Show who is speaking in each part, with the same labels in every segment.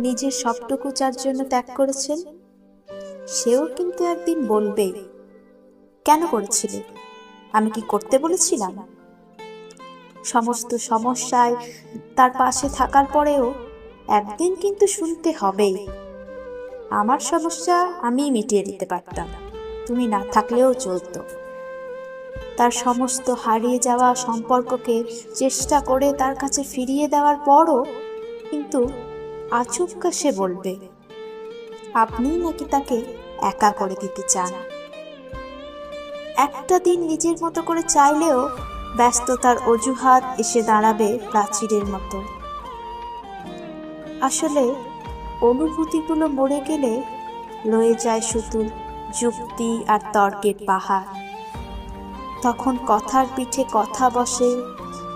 Speaker 1: নিজের সবটুকু যার জন্য ত্যাগ করেছেন, সেও কিন্তু একদিন বলবে, কেন করেছিলে? আমি কি করতে বলেছিলাম? সমস্ত সমস্যায় তার পাশে থাকার পরেও একদিন কিন্তু শুনতে হবেই, আমার সমস্যা আমি মিটিয়ে দিতে পারতাম, তুমি না থাকলেও চলতো। তার সমস্ত হারিয়ে যাওয়া সম্পর্ককে চেষ্টা করে তার কাছে ফিরিয়ে দেওয়ার পরও কিন্তু আচমকা সে বলবে, আপনিই নাকি তাকে একা করে দিতে চান। একটা দিন নিজের মতো করে চাইলেও ব্যস্ততার অজুহাত এসে দাঁড়াবে প্রাচীরের মতো। আসলে অনুভূতিগুলো মরে গেলে রয়ে যায় শুধু যুক্তি আর তর্কের পাহাড়। তখন কথার পিঠে কথা বসে,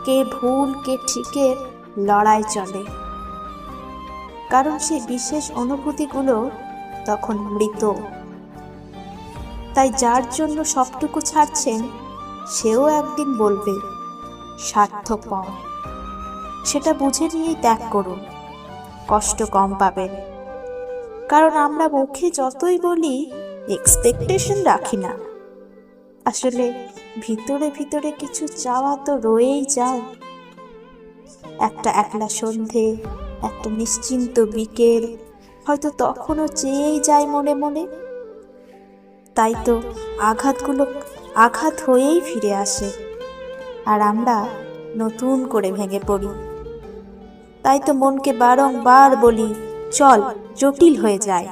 Speaker 1: কে ভুল কে ঠিকের লড়াই চলে, কারণ সেই বিশেষ অনুভূতিগুলো তখন মৃত। তাই যার জন্য সবটুকু ছাড়ছেন, সেও একদিন বলবে স্বার্থপর। সেটা বুঝে নিয়েই ত্যাগ করুন, কষ্ট কম পাবেন। কারণ আমরা মুখে যতই বলি এক্সপেকটেশন রাখি না, আসলে ভিতরে ভিতরে কিছু চাওয়া তো রয়েই যায়। একটা একলা সন্ধে, একটা নিশ্চিন্ত বিকেল, হয়তো তখনও চেয়েই যায় মনে মনে। তাই তো আঘাতগুলো আঘাত হয়েই ফিরে আসে, আর আমরা নতুন করে ভেঙে পড়ি। তাই তো মনকে বারংবার বলি, চল জটিল হয়ে যায়।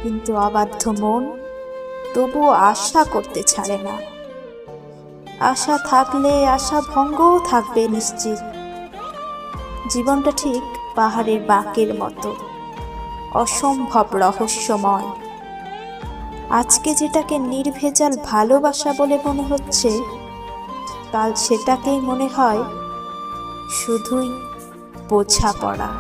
Speaker 1: কিন্তু অবাধ্য মন তবুও আশা করতে ছাড়ে না। আশা থাকলে আশা ভঙ্গও থাকবে নিশ্চিত। জীবনটা ঠিক পাহাড়ের বাঁকের মতো, অসম্ভব রহস্যময়। আজকে যেটাকে নির্ভেজাল ভালোবাসা বলে মনে হচ্ছে, কাল সেটাকেই মনে হয় শুধুই বোঝাপড়া।